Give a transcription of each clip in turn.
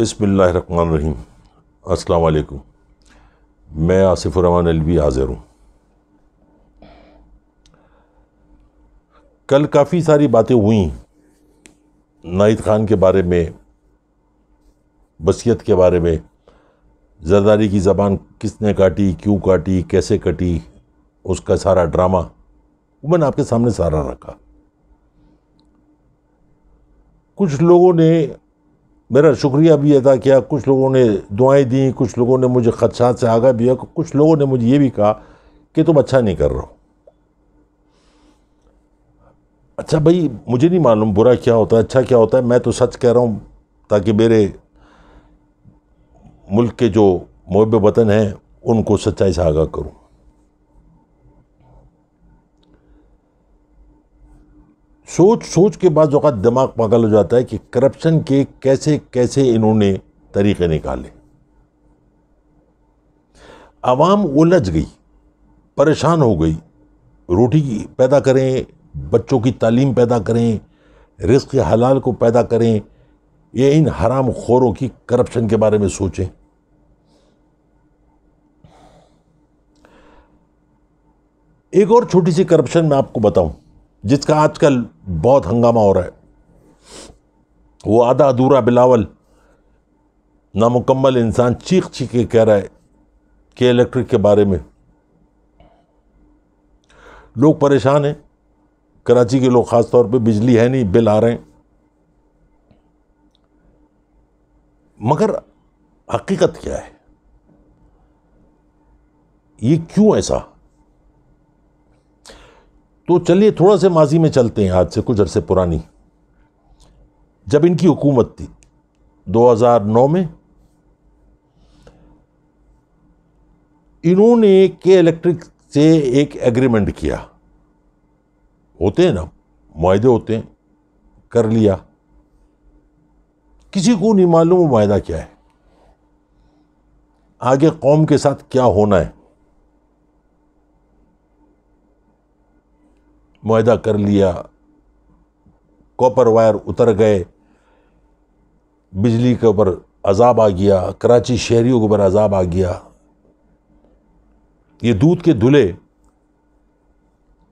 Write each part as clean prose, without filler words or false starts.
بسم اللہ الرحمن الرحیم۔ السلام علیکم، میں آصف الرحمن الوی حاضر ہوں۔ کل کافی ساری باتیں ہوئیں ناہید خان کے بارے میں، وصیت کے بارے میں، زرداری کی زبان کس نے کاٹی، کیوں کاٹی، کیسے کٹی، اس کا سارا ڈرامہ وہ میں نے آپ کے سامنے سارا رکھا۔ کچھ لوگوں نے میرا شکریہ بھی ادا کیا، کچھ لوگوں نے دعائیں دیں، کچھ لوگوں نے مجھے خدشات سے آگاہ بھی کیا، کچھ لوگوں نے مجھے یہ بھی کہا کہ تم اچھا نہیں کر رہے ہو۔ اچھا بھائی، مجھے نہیں معلوم برا کیا ہوتا ہے، اچھا کیا ہوتا ہے، میں تو سچ کہہ رہا ہوں تاکہ میرے ملک کے جو محب وطن ہیں ان کو سچائی سے آگاہ کروں۔ سوچ کے بعض اوقات دماغ پاگل ہو جاتا ہے کہ کرپشن کے کیسے کیسے انہوں نے طریقے نکالے۔ عوام الجھ گئی، پریشان ہو گئی، روٹی پیدا کریں، بچوں کی تعلیم پیدا کریں، رزق حلال کو پیدا کریں، یہ ان حرام خوروں کی کرپشن کے بارے میں سوچیں۔ ایک اور چھوٹی سی کرپشن میں آپ کو بتاؤں جس کا آج کل بہت ہنگامہ ہو رہا ہے۔ وہ آدھا ادھورا بلاول نامکمل انسان چیخ کے کہہ رہا ہے کہ الیکٹرک کے بارے میں لوگ پریشان ہیں، کراچی کے لوگ خاص طور پہ، بجلی ہے نہیں، بل آ رہے ہیں۔ مگر حقیقت کیا ہے؟ یہ کیوں ایسا؟ تو چلیے تھوڑا سے ماضی میں چلتے ہیں، آج سے کچھ عرصے پرانی، جب ان کی حکومت تھی 2009 میں، انہوں نے کے الیکٹرک سے ایک ایگریمنٹ کیا، ہوتے ہیں نا معاہدے ہوتے ہیں، کر لیا، کسی کو نہیں معلوم وہ معاہدہ کیا ہے، آگے قوم کے ساتھ کیا ہونا ہے، معاہدہ کر لیا، کاپر وائر اتر گئے، بجلی کے اوپر عذاب آ گیا، کراچی شہریوں کے اوپر عذاب آ گیا، یہ دودھ کے دھلے،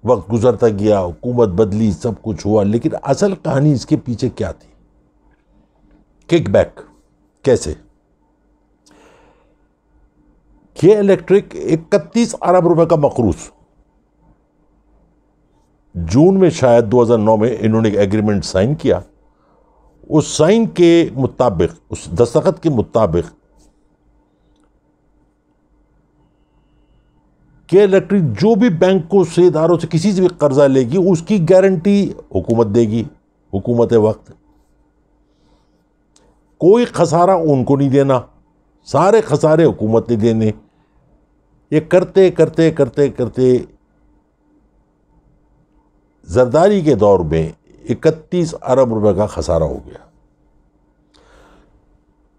وقت گزرتا گیا، حکومت بدلی، سب کچھ ہوا، لیکن اصل کہانی اس کے پیچھے کیا تھی؟ کک بیک کیسے؟ کے الیکٹرک 31 ارب روپے کا مقروض جون میں شاید 2009 میں انہوں نے ایک ایگریمنٹ سائن کیا، اس سائن کے مطابق، اس دستخط کے مطابق کہ الیکٹرک جو بھی بینکوں سے، اداروں سے، کسی سے بھی قرضہ لے گی اس کی گارنٹی حکومت دے گی، حکومت وقت، کوئی خسارہ ان کو نہیں دینا، سارے خسارے حکومت نے دینے۔ یہ کرتے کرتے کرتے کرتے زرداری کے دور میں 31 ارب روپے کا خسارہ ہو گیا۔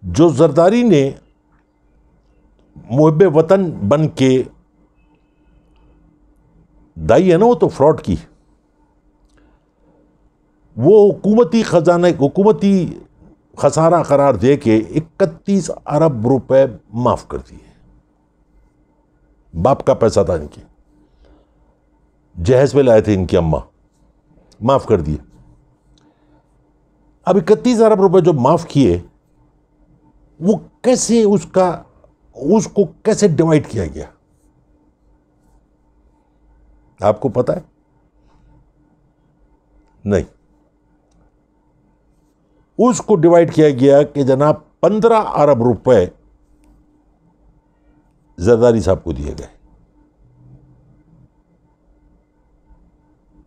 جو زرداری نے محب وطن بن کے، دائی ہے نا وہ تو فراڈ کی، وہ حکومتی خزانہ، حکومتی خسارہ قرار دے کے 31 ارب روپے معاف کر دیے۔ باپ کا پیسہ تھا ان کی، جہیز پہ لائے تھے ان کی اماں، معاف کر دیے۔ اب 31 ارب روپے جو معاف کیے، وہ کیسے اس کو کیسے ڈیوائڈ کیا گیا؟ آپ کو پتا ہے؟ نہیں۔ اس کو ڈیوائڈ کیا گیا کہ جناب 15 ارب روپے زرداری صاحب کو دیے گئے۔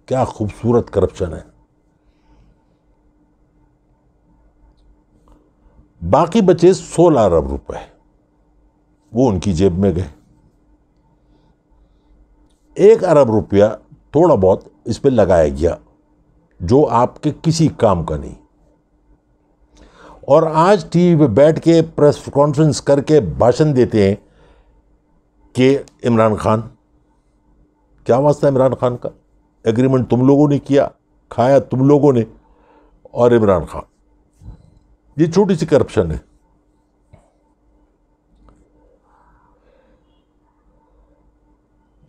کیا خوبصورت کرپشن ہے! باقی بچے 16 ارب روپے، وہ ان کی جیب میں گئے۔ 1 ارب روپیہ تھوڑا بہت اس پہ لگایا گیا جو آپ کے کسی کام کا نہیں، اور آج ٹی وی پہ بیٹھ کے پریس کانفرنس کر کے بھاشن دیتے ہیں کہ عمران خان، کیا واسطہ عمران خان کا؟ ایگریمنٹ تم لوگوں نے کیا، کھایا تم لوگوں نے، اور عمران خان، یہ چھوٹی سی کرپشن ہے۔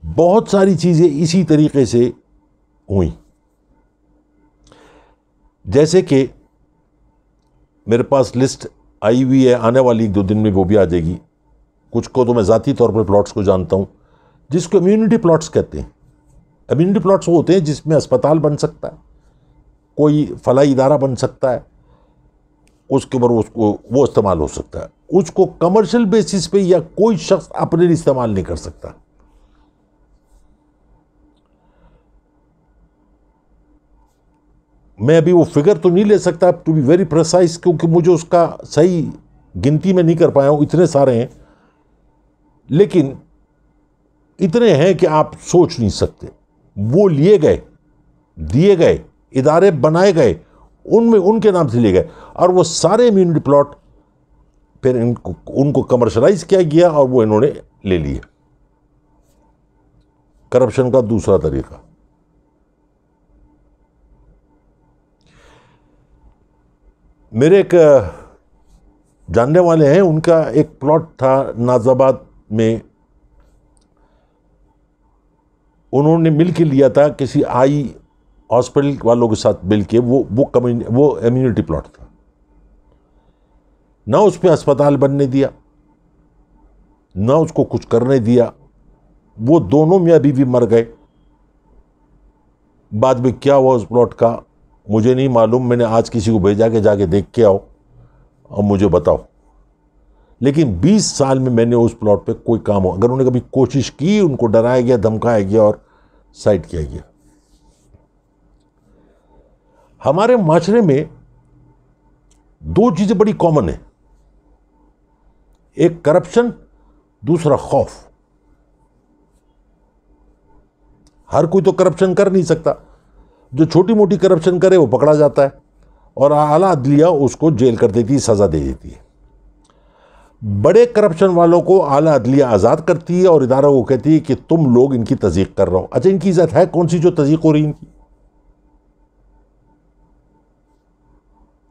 بہت ساری چیزیں اسی طریقے سے ہوئیں. جیسے کہ میرے پاس لسٹ آئی ہوئی ہے، آنے والی 1-2 دن میں وہ بھی آ جائے گی. کچھ کو تو میں ذاتی طور پر پلاٹس کو جانتا ہوں جس کو امیونٹی پلاٹس کہتے ہیں. امیونٹی پلاٹس وہ ہوتے ہیں جس میں اسپتال بن سکتا ہے، کوئی فلاحی ادارہ بن سکتا ہے، اس کے اوپر وہ استعمال ہو سکتا ہے. اس کو کمرشل بیسس پہ یا کوئی شخص اپنے لیے استعمال نہیں کر سکتا. میں ابھی وہ فگر تو نہیں لے سکتا ٹو بی ویری پریسائز، کیونکہ مجھے اس کا صحیح گنتی میں نہیں کر پایا ہوں، اتنے سارے ہیں. لیکن اتنے ہیں کہ آپ سوچ نہیں سکتے. وہ لیے گئے، دیے گئے، ادارے بنائے گئے، ان میں ان کے نام سے لیے گئے، اور وہ سارے امیونٹی پلاٹ پھر ان کو کمرشلائز کیا گیا اور وہ انہوں نے لے لیے. کرپشن کا دوسرا طریقہ. میرے ایک جاننے والے ہیں، ان کا ایک پلاٹ تھا ناز آباد میں، انہوں نے مل کے لیا تھا کسی آئی ہاسپٹل والوں کے ساتھ مل کے. وہ امیونٹی پلاٹ تھا. نہ اس پہ اسپتال بننے دیا، نہ اس کو کچھ کرنے دیا. وہ دونوں میاں بیوی مر گئے. بعد میں کیا ہوا اس پلاٹ کا مجھے نہیں معلوم. میں نے آج کسی کو بھیجا کہ جا کے دیکھ کے آؤ اور مجھے بتاؤ. لیکن 20 سال میں نے اس پلاٹ پہ کوئی کام ہو، اگر انہوں نے کبھی کوشش کی، ان کو ڈرایا گیا، دھمکایا گیا اور سائٹ کیا گیا. ہمارے معاشرے میں 2 چیزیں بڑی کامن ہیں، ایک کرپشن، دوسرا خوف. ہر کوئی تو کرپشن کر نہیں سکتا. جو چھوٹی موٹی کرپشن کرے وہ پکڑا جاتا ہے اور اعلیٰ عدلیہ اس کو جیل کر دیتی ہے، سزا دے دیتی ہے. بڑے کرپشن والوں کو اعلیٰ عدلیہ آزاد کرتی ہے اور ادارہ کو کہتی ہے کہ تم لوگ ان کی تصدیق کر رہے ہو. اچھا، ان کی عزت ہے کون سی جو تصدیق ہو رہی ان کی؟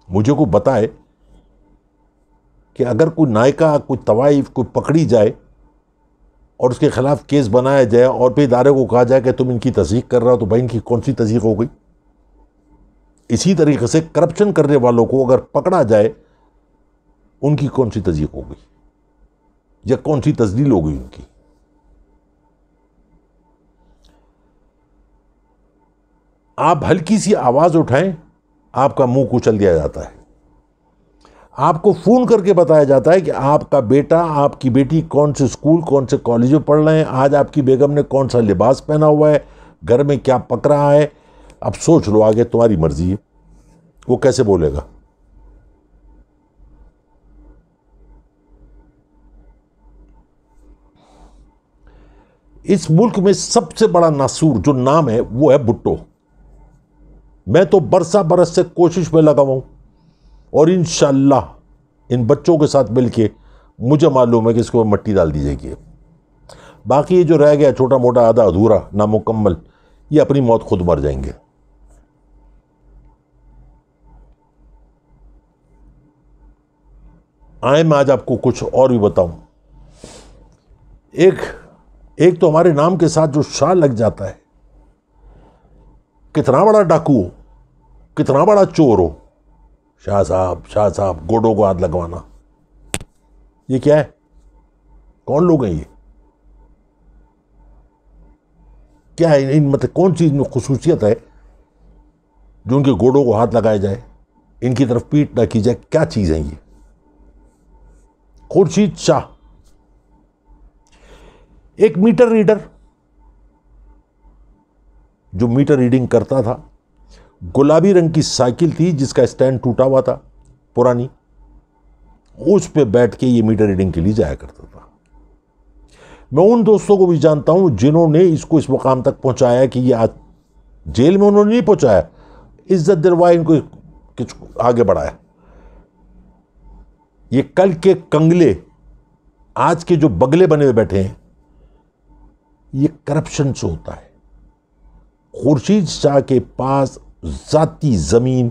مجھے کوئی بتائے کہ اگر کوئی نائکا، کوئی طوائف، کوئی پکڑی جائے اور اس کے خلاف کیس بنایا جائے اور پھر ادارے کو کہا جائے کہ تم ان کی تصدیق کر رہا ہو، تو بھائی ان کی کون سی تصدیق ہو گئی؟ اسی طریقے سے کرپشن کرنے والوں کو اگر پکڑا جائے، ان کی کون سی تصدیق ہو گئی یا کون سی تسجیل ہو گئی ان کی؟ آپ ہلکی سی آواز اٹھائیں، آپ کا منہ کچل دیا جاتا ہے. آپ کو فون کر کے بتایا جاتا ہے کہ آپ کا بیٹا، آپ کی بیٹی کون سے اسکول، کون سے کالج میں پڑھ رہے ہیں، آج آپ کی بیگم نے کون سا لباس پہنا ہوا ہے، گھر میں کیا پک رہا ہے. اب سوچ لو، آگے تمہاری مرضی ہے. وہ کیسے بولے گا؟ اس ملک میں سب سے بڑا ناسور جو نام ہے وہ ہے بھٹو. میں تو برسا برس سے کوشش میں لگا ہوں اور انشاءاللہ ان بچوں کے ساتھ مل کے مجھے معلوم ہے کہ اس کو مٹی ڈال دی جائے گی. باقی یہ جو رہ گیا چھوٹا موٹا آدھا ادھورا نامکمل، یہ اپنی موت خود مر جائیں گے. آئیں میں آج آپ کو کچھ اور بھی بتاؤں. ایک تو ہمارے نام کے ساتھ جو شاہ لگ جاتا ہے، کتنا بڑا ڈاکو ہو، کتنا بڑا چور ہو، شاہ صاحب گوڑوں کو ہاتھ لگوانا، یہ کیا ہے؟ کون لوگ ہیں یہ؟ کیا ہے مطلب کون سی میں خصوصیت ہے جو ان کے گوڑوں کو ہاتھ لگایا جائے، ان کی طرف پیٹ نہ کی جائے؟ کیا چیز ہے یہ؟ خورشید شاہ ایک میٹر ریڈر جو میٹر ریڈنگ کرتا تھا، گلابی رنگ کی سائیکل تھی جس کا اسٹینڈ ٹوٹا ہوا تھا پرانی، اس پہ بیٹھ کے یہ میٹر ریڈنگ کے لیے جایا کرتا تھا. میں ان دوستوں کو بھی جانتا ہوں جنہوں نے اس کو اس مقام تک پہنچایا کہ یہ جیل میں انہوں نے نہیں پہنچایا، عزت دلوائی، ان کو کچھ آگے بڑھایا. یہ کل کے کنگلے آج کے جو بگلے بنے ہوئے بیٹھے ہیں، یہ کرپشن سے ہوتا ہے. خورشید شاہ کے پاس ذاتی زمین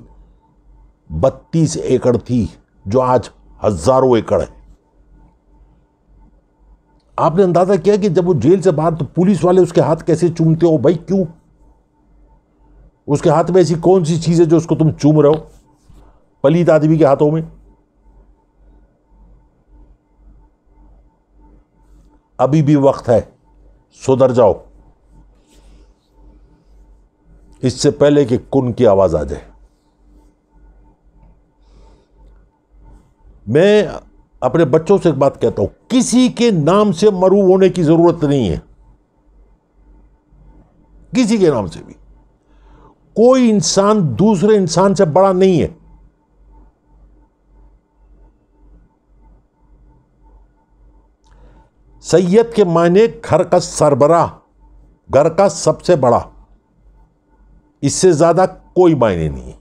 32 ایکڑ تھی جو آج ہزاروں ایکڑ ہے. آپ نے اندازہ کیا کہ جب وہ جیل سے باہر تو پولیس والے اس کے ہاتھ کیسے چومتے ہو بھائی؟ کیوں؟ اس کے ہاتھ میں ایسی کون سی چیز ہے جو اس کو تم چوم رہے ہو پلیت آدمی کے ہاتھوں میں؟ ابھی بھی وقت ہے، سدھر جاؤ اس سے پہلے کہ کن کی آواز آ جائے۔ میں اپنے بچوں سے ایک بات کہتا ہوں، کسی کے نام سے مرعوب ہونے کی ضرورت نہیں ہے، کسی کے نام سے بھی۔ کوئی انسان دوسرے انسان سے بڑا نہیں ہے۔ سید کے معنی گھر کا سربراہ، گھر کا سب سے بڑا، اس سے زیادہ کوئی معنی نہیں ہے۔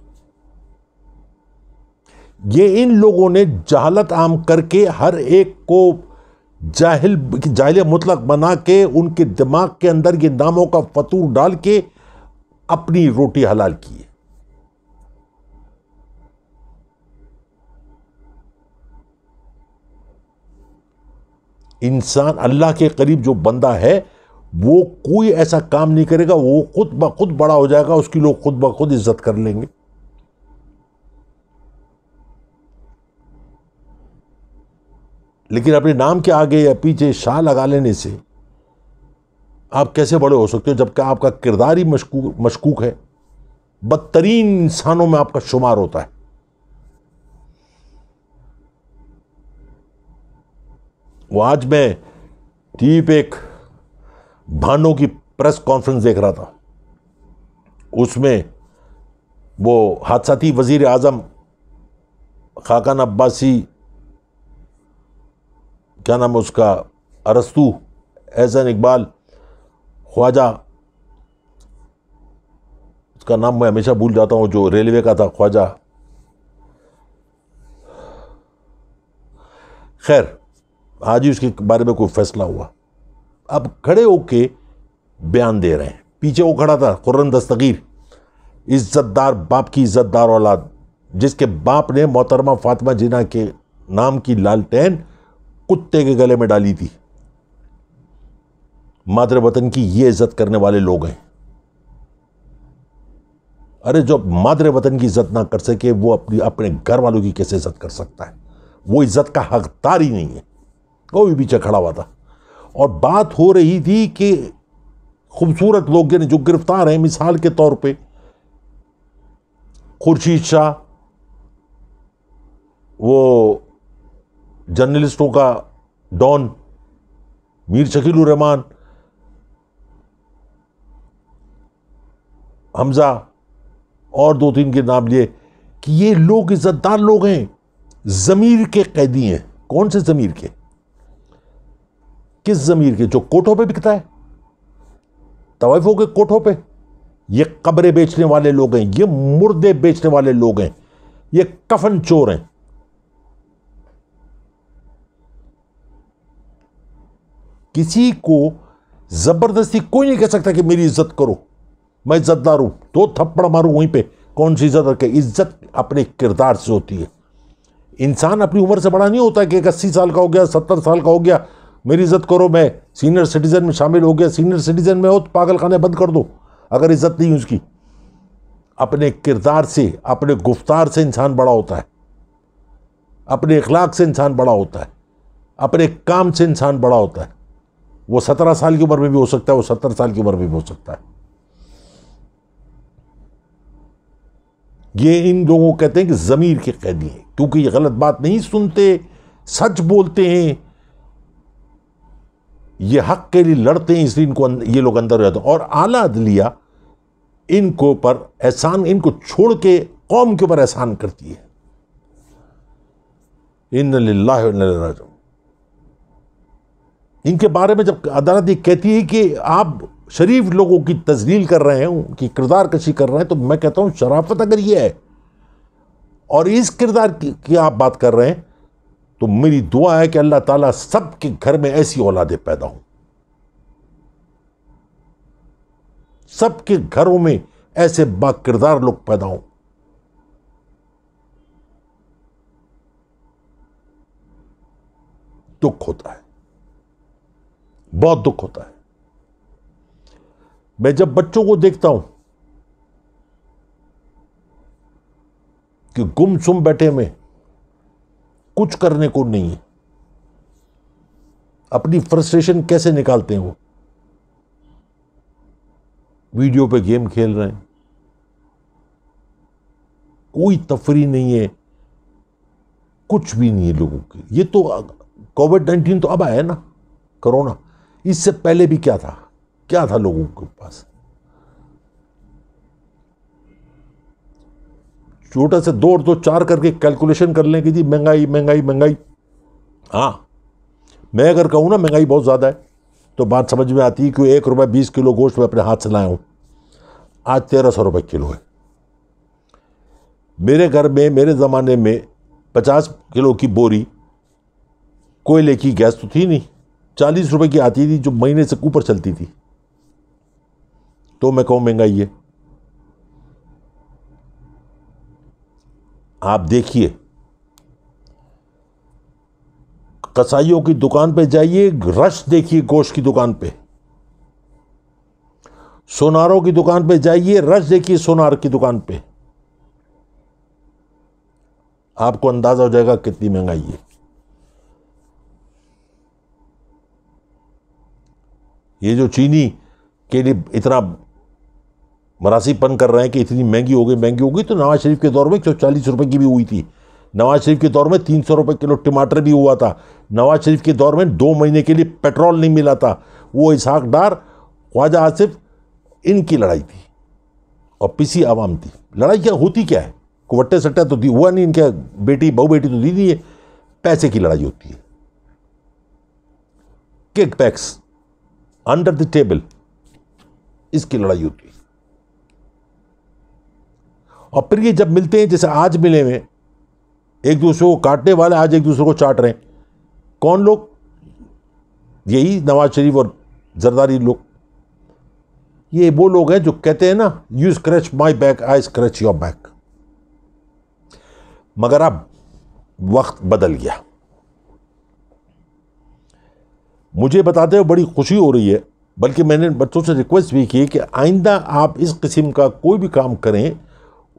یہ ان لوگوں نے جہالت عام کر کے ہر ایک کو جاہل مطلق بنا کے ان کے دماغ کے اندر یہ ناموں کا فطور ڈال کے اپنی روٹی حلال کی ہے۔ انسان اللہ کے قریب جو بندہ ہے وہ کوئی ایسا کام نہیں کرے گا، وہ خود بخود بڑا ہو جائے گا، اس کی لوگ خود بخود عزت کر لیں گے۔ لیکن اپنے نام کے آگے یا پیچھے شاہ لگا لینے سے آپ کیسے بڑے ہو سکتے ہو جبکہ آپ کا کردار ہی مشکوک ہے، بدترین انسانوں میں آپ کا شمار ہوتا ہے۔ وہ آج میں ٹی وی پہ ایک بھانڈوں کی پریس کانفرنس دیکھ رہا تھا، اس میں وہ حادثاتی وزیر اعظم خاقان عباسی، کیا نام ہے اس کا، ارسطو احسن اقبال، خواجہ، اس کا نام میں ہمیشہ بھول جاتا ہوں، جو ریلوے کا تھا، خواجہ، خیر آج ہی اس کے بارے میں کوئی فیصلہ ہوا، اب کھڑے ہو کے بیان دے رہے ہیں۔ پیچھے وہ کھڑا تھا خرم دستگیر، عزت دار باپ کی عزت دار اولاد، جس کے باپ نے محترمہ فاطمہ جناح کے نام کی لالٹین کتے کے گلے میں ڈالی تھی۔ مادر وطن کی یہ عزت کرنے والے لوگ ہیں۔ ارے جو مادر وطن کی عزت نہ کر سکے وہ اپنے گھر والوں کی کیسے عزت کر سکتا ہے؟ وہ عزت کا حقدار ہی نہیں ہے۔ وہ بھی پیچھے کھڑا ہوا تھا اور بات ہو رہی تھی کہ خوبصورت لوگ یعنی جو گرفتار ہیں، مثال کے طور پہ خورشید شاہ، وہ جرنلسٹوں کا ڈان میر شکیل الرحمان، حمزہ، اور دو تین کے نام لیے کہ یہ لوگ عزت دار لوگ ہیں، ضمیر کے قیدی ہیں۔ کون سے ضمیر کے؟ کس ضمیر کے؟ جو کوٹھوں پہ بکتا ہے، طوائفوں کے کوٹھوں پہ۔ یہ قبریں بیچنے والے لوگ ہیں، یہ مردے بیچنے والے لوگ ہیں، یہ کفن چور ہیں۔ کسی کو زبردستی کوئی نہیں کہہ سکتا کہ میری عزت کرو، میں عزت دار ہوں، دو تھپڑ ماروں وہیں پہ۔ کون سی عزت رکھے؟ عزت اپنے کردار سے ہوتی ہے۔ انسان اپنی عمر سے بڑا نہیں ہوتا کہ ایک 80 سال کا ہو گیا، 70 سال کا ہو گیا، میری عزت کرو، میں سینئر سٹیزن میں شامل ہو گیا۔ سینئر سٹیزن میں ہو تو پاگل خانے بند کر دو اگر عزت نہیں اس کی۔ اپنے کردار سے، اپنے گفتار سے انسان بڑا ہوتا ہے، اپنے اخلاق سے انسان بڑا ہوتا ہے، اپنے کام سے انسان بڑا ہوتا ہے۔ وہ 17 سال کی عمر میں بھی ہو سکتا ہے، وہ 70 سال کی عمر میں بھی ہو سکتا ہے۔ یہ ان لوگوں کو کہتے ہیں کہ ضمیر کے قیدی ہیں، کیونکہ یہ غلط بات نہیں سنتے، سچ بولتے ہیں، یہ حق کے لیے لڑتے ہیں، اس لیے ان کو یہ لوگ اندر رہتے ہیں۔ اور اعلیٰ عدلیہ ان کو پر احسان، ان کو چھوڑ کے قوم کے اوپر احسان کرتی ہے۔ ان للہ و انا الیہ راجعون۔ ان کے بارے میں جب عدالت یہ کہتی ہے کہ آپ شریف لوگوں کی تذلیل کر رہے ہیں، ان کی کردار کشی کر رہے ہیں، تو میں کہتا ہوں شرافت اگر یہ ہے اور اس کردار کی آپ بات کر رہے ہیں تو میری دعا ہے کہ اللہ تعالیٰ سب کے گھر میں ایسی اولادیں پیدا ہوں، سب کے گھروں میں ایسے با کردار لوگ پیدا ہوں۔ دکھ ہوتا ہے۔ بہت دکھ ہوتا ہے. میں جب بچوں کو دیکھتا ہوں کہ گم سم بیٹھے میں کچھ کرنے کو نہیں ہے, اپنی فرسٹریشن کیسے نکالتے ہیں, وہ ویڈیو پہ گیم کھیل رہے ہیں, کوئی تفریح نہیں ہے, کچھ بھی نہیں ہے لوگوں کی. یہ تو کووڈ-19 تو اب آیا نا, کرونا. اس سے پہلے بھی کیا تھا لوگوں کے پاس؟ چھوٹا سے 2 اور 2 4 کر کے کیلکولیشن کر لیں کہ جی مہنگائی مہنگائی مہنگائی. ہاں, میں اگر کہوں نا مہنگائی بہت زیادہ ہے تو بات سمجھ میں آتی ہے کہ 1 روپے 20 کلو گوشت میں اپنے ہاتھ سے لایا ہوں, آج 1300 روپے کلو ہے. میرے گھر میں میرے زمانے میں 50 کلو کی بوری کوئلے کی گیس تو تھی نہیں, 40 روپے کی آتی تھی جو مہینے سے اوپر چلتی تھی. تو میں کہوں مہنگائی ہے. آپ دیکھیے, قصائیوں کی دکان پہ جائیے, رش دیکھیے گوشت کی دکان پہ. سوناروں کی دکان پہ جائیے, رش دیکھیے سونار کی دکان پہ. آپ کو اندازہ ہو جائے گا کتنی مہنگائی ہے. یہ جو چینی کے لیے اتنا مراسیب پن کر رہے ہیں کہ اتنی مہنگی ہو گئی, تو نواز شریف کے دور میں 140 روپے کی بھی ہوئی تھی. نواز شریف کے دور میں 300 روپے کلو ٹماٹر بھی ہوا تھا. نواز شریف کے دور میں 2 مہینے کے لیے پیٹرول نہیں ملا تھا. وہ اسحاق ڈار, خواجہ آصف, ان کی لڑائی تھی اور پسی عوام تھی. لڑائی کیا ہوتی کیا ہے؟ کوٹے سٹے تو ہوا نہیں, ان کے بہو بیٹی تو دی نہیں ہے. پیسے کی لڑائی ہوتی ہے, kickbacks under the table, اس کی لڑائی ہوتی ہے. اور پھر یہ جب ملتے ہیں, جیسے آج ملے ہوئے, ایک دوسرے کو کاٹنے والے آج ایک دوسرے کو چاٹ رہے ہیں. کون لوگ؟ یہی نواز شریف اور زرداری لوگ. یہ وہ لوگ ہیں جو کہتے ہیں نا, you scratch my back, I scratch your back. مگر اب وقت بدل گیا. مجھے بتاتے ہوئے بڑی خوشی ہو رہی ہے, بلکہ میں نے بچوں سے ریکویسٹ بھی کی کہ آئندہ آپ اس قسم کا کوئی بھی کام کریں,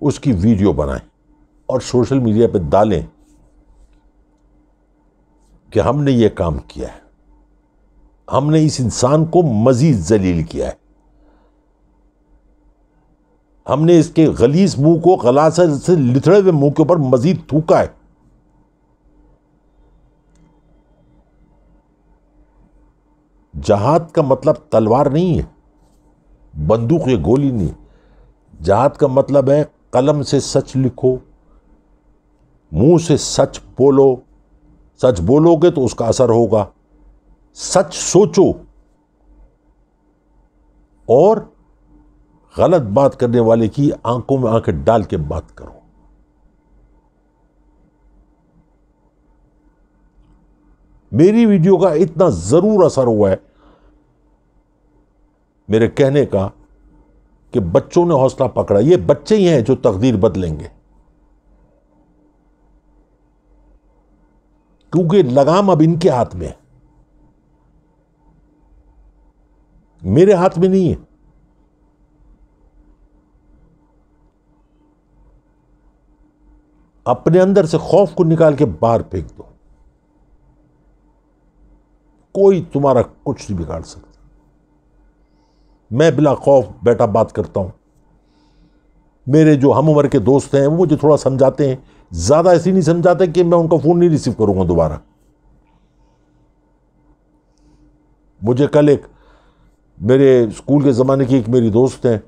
اس کی ویڈیو بنائیں اور سوشل میڈیا پہ ڈالیں کہ ہم نے یہ کام کیا ہے, ہم نے اس انسان کو مزید ذلیل کیا ہے, ہم نے اس کے غلیظ منہ کو غلاظت سے لتھڑے ہوئے منہ کے اوپر مزید تھوکا ہے. جہاد کا مطلب تلوار نہیں ہے, بندوق یا گولی نہیں. جہاد کا مطلب ہے قلم سے سچ لکھو, منہ سے سچ بولو. سچ بولو گے تو اس کا اثر ہوگا. سچ سوچو اور غلط بات کرنے والے کی آنکھوں میں آنکھیں ڈال کے بات کرو. میری ویڈیو کا اتنا ضرور اثر ہوا ہے میرے کہنے کا کہ بچوں نے حوصلہ پکڑا. یہ بچے ہی ہیں جو تقدیر بدلیں گے, کیونکہ لگام اب ان کے ہاتھ میں ہے, میرے ہاتھ میں نہیں ہے. اپنے اندر سے خوف کو نکال کے باہر پھینک دو, کوئی تمہارا کچھ نہیں بگاڑ سکتا. میں بلا خوف بیٹا بات کرتا ہوں. میرے جو ہم عمر کے دوست ہیں وہ مجھے تھوڑا سمجھاتے ہیں, زیادہ ایسے نہیں سمجھاتے کہ میں ان کا فون نہیں ریسیو کروں گا دوبارہ. مجھے کل ایک میرے اسکول کے زمانے کی ایک میری دوست ہیں,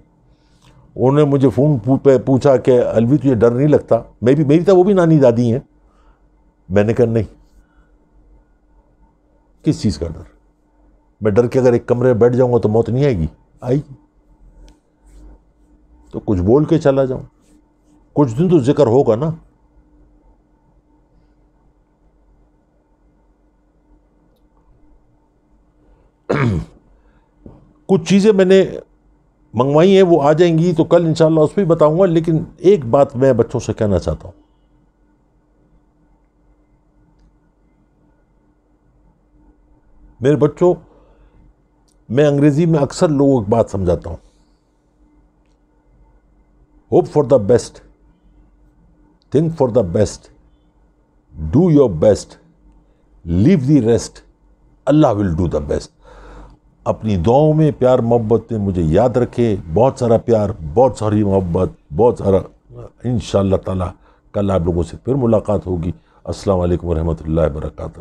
انہوں نے مجھے فون پہ پوچھا کہ الوی تجھے ڈر نہیں لگتا؟ میری تھا, وہ بھی نانی دادی ہیں. میں نے کہا نہیں. کس چیز کا ڈر؟ میں ڈر کے اگر ایک کمرے میں بیٹھ جاؤں گا تو موت نہیں آئے گی؟ آئی تو کچھ بول کے چلا جاؤں, کچھ دن تو ذکر ہوگا نا. کچھ چیزیں میں نے منگوائی ہیں, وہ آ جائیں گی تو کل انشاءاللہ اس پہ بھی بتاؤں گا. لیکن ایک بات میں بچوں سے کہنا چاہتا ہوں, میرے بچوں, میں انگریزی میں اکثر لوگوں کی بات سمجھاتا ہوں. Hope for the best, think for the best, do your best, leave the rest, Allah will do the best. اپنی دعاؤں میں پیار محبت میں مجھے یاد رکھے. بہت سارا پیار, بہت ساری محبت, بہت سارا. انشاءاللہ تعالی کل آپ لوگوں سے پھر ملاقات ہوگی. السلام علیکم ورحمۃ اللہ وبرکاتہ.